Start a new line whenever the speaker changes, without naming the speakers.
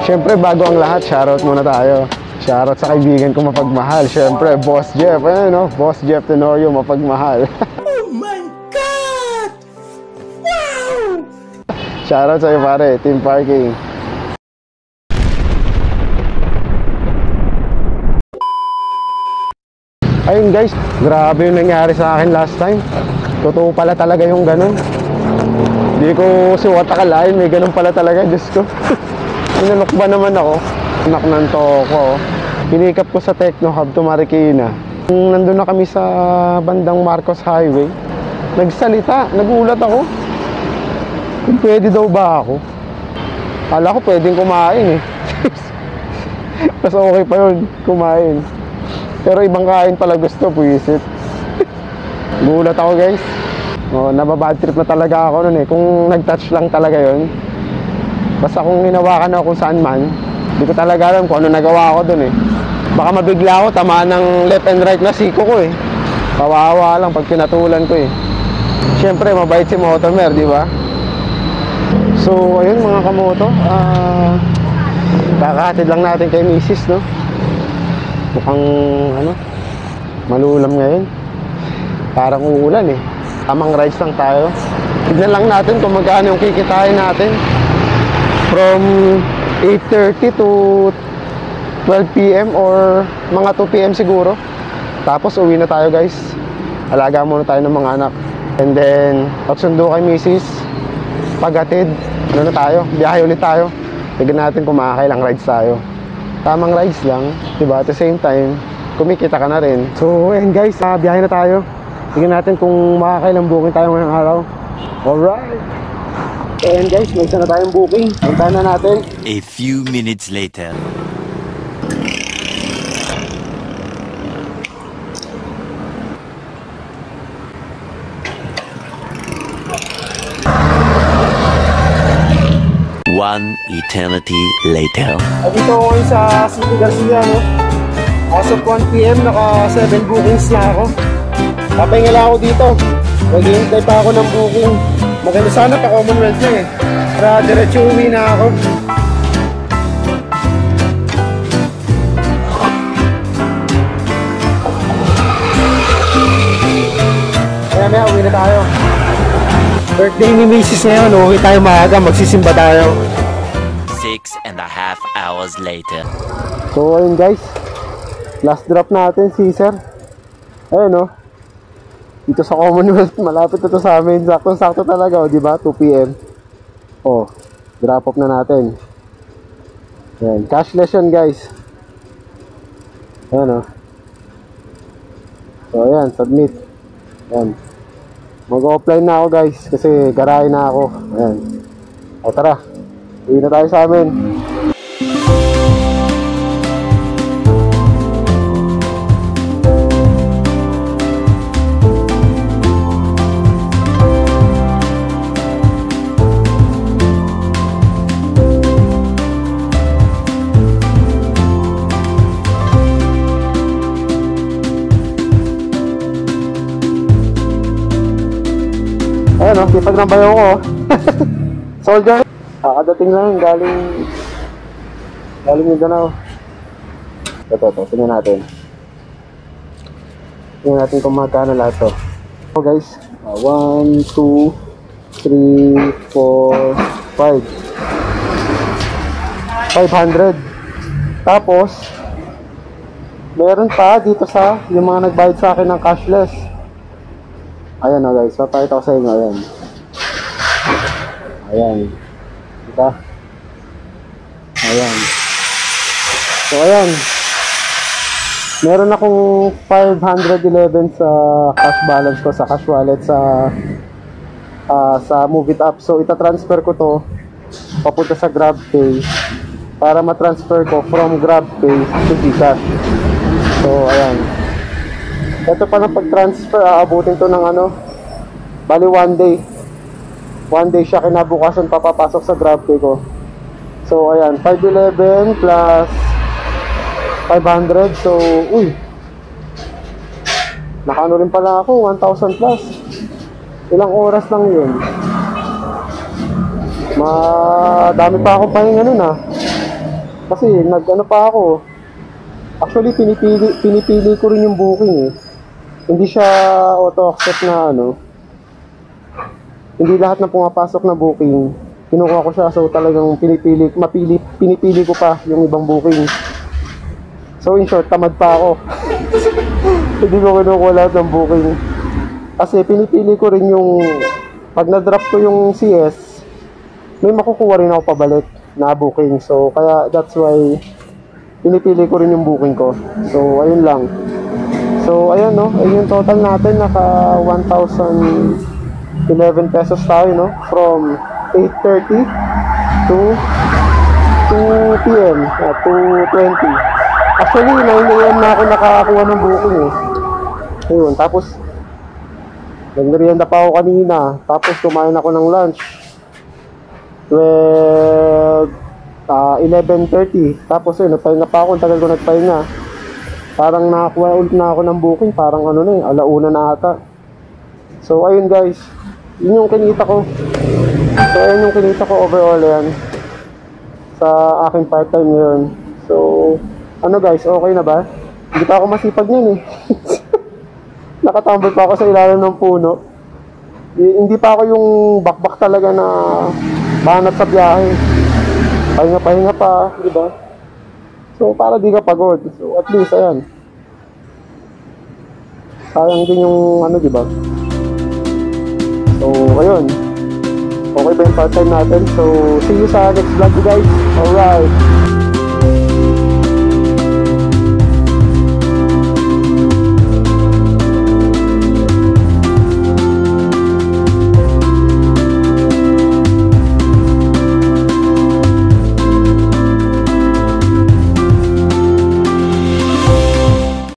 Siyempre, bago ang lahat, shoutout muna tayo. Shoutout sa kaibigan ko mapagmahal. Siyempre, Boss Jeff. Ayan, no? Boss Jeff Tenorio, mapagmahal.
Oh my God! Wow!
Shoutout sa'yo, pare. Team Parking. Ayun guys, grabe yung nangyari sa akin last time. Totoo pala talaga yung ganun. Hindi ko suwat akalain, may ganun pala talaga, Diyos ko. Inalok ba naman ako? Anak ng toko. Pinikap ko sa Techno Hub to Marikina. Nung nandun na kami sa bandang Marcos Highway, nagsalita, nagulat ako. Kung pwede daw ba ako? Kala ko pwedeng kumain eh. Mas okay pa yun, kumain. Pero ibang kain pala gusto, puwisit. Gulat ako guys. Nababad trip na talaga ako nun eh. Kung nag-touch lang talaga yun. Basta kung hinawakan ako kung saan man, hindi ko talaga alam kung ano nagawa ko dun eh. Baka mabigla ako, tamaan ng left and right na siko ko eh. Kawawa lang pag pinatulan ko eh. Siyempre, mabait si Motomer, di ba? So, ayun mga kamoto. Kakahatid lang natin kay Mrs. no? Mukhang, malulam ngayon. Parang uulan eh. Tamang rides lang tayo. Tignan lang natin kung magkano yung kikitain natin. From 8:30 to 12 PM or mga 2 PM siguro. Tapos uwi na tayo guys. Alaga muna tayo ng mga anak. And then pagsundo kay Mrs. Paghatid, na tayo, biyahe ulit tayo. Tignan natin kung makakailang rides tayo. Tamang rides lang, diba? At the same time, kumikita ka na rin. So and guys, biyahe na tayo. Tignan natin kung makakailang booking tayo ngayong araw. Alright. And guys, may isa na tayong booking. Puntahan na natin.
A few minutes later. One eternity later.
Dito ako ngayon sa City Garcia, no? As of 1 PM, naka 7 bookings na ako. Papahinga lang ako dito. Maghihintay pa ako ng booking. Maganda sana pa Commonwealth na eh. Para diretso uwi na ako. Maya uwi na tayo. Birthday ni Mrs. ngayon, uwi tayo maaga, magsisimba tayo.
6.5 hours later.
So ayun guys, last drop natin si Sir. Ayun oh. Dito sa Commonwealth, malapit na to sa amin. Sakto-sakto talaga, oh, di ba? 2 PM. Oh, drop off na natin. Ayan, cashless yun guys. Ayan oh. So ayan, submit. Ayan. Mag-offline na ako guys kasi garahe na ako. Ayan. O tara, uwi na tayo sa amin. Ayan o, sipag ng bayo ko. Soldier. Kakadating lang, galing Mindanao. Ito, tingnan natin. Tingnan natin kung magkano lahat to. So guys, 1, 2, 3, 4, 5. 500. Tapos, meron pa dito sa yung mga nagbayad sa akin ng cashless. Ayan o guys, papakita ko sa inyo. Ayan. Ayan. Diba? Ayan. So ayan. Meron akong 511 sa cash balance ko, sa cash wallet, sa Move It Up. So ita-transfer ko to papunta sa GrabPay para ma-transfer ko from GrabPay to GCash. So ayan. Ito pa na pag-transfer, aabutin to ng bali 1 day. 1 day siya, kinabukasan papapasok sa GrabPay ko. So ayan, 511 plus 500. So, uy, nakaano rin pala ako, 1,000 plus. Ilang oras lang yun. Madami pa akong pahinga nun Kasi nag-ano pa ako. Actually, pinipili ko rin yung booking eh. Hindi siya auto-accept na ano. Hindi lahat na pumapasok na booking. Kinukuha ko siya, so talagang pinipili ko pa yung ibang booking. So in short, tamad pa ako. Hindi ko kinukuha lahat ng booking. Kasi pinipili ko rin yung, pag na-drop ko yung CS, may makukuha rin ako pabalik na booking. So kaya that's why pinipili ko rin yung booking ko. So ayun lang. So ayun no, ayun yung total natin, naka 1,011 pesos tayo no, from 8:30 to 2 PM, 2:20. Actually 9 AM na ako nakakuha ng booking eh. Ayun, tapos nagmerienda pa ako kanina, tapos kumain ako ng lunch 11:30. Tapos yun, nagpahinga pa ako, tagal ko nagpahinga. Parang nakakuha ulit na ako ng booking, parang ano na eh, alauna na ata. So ayun guys, yun yung kinita ko. So ayun yung kinita ko overall yan sa aking part-time ngayon. So ano guys, okay na ba? Hindi pa ako masipag niyan eh. Nakatambay pa ako sa ilalim ng puno. Hindi pa ako yung bakbak talaga na banat sa biyahe. Pahinga-pahinga pa, di ba? So, para di ka pagod. So, at least, ayan. Sayang din yung, ano, di ba? So, ayun. Okay ba yung part-time natin? So, see you sa next vlog, guys. Alright.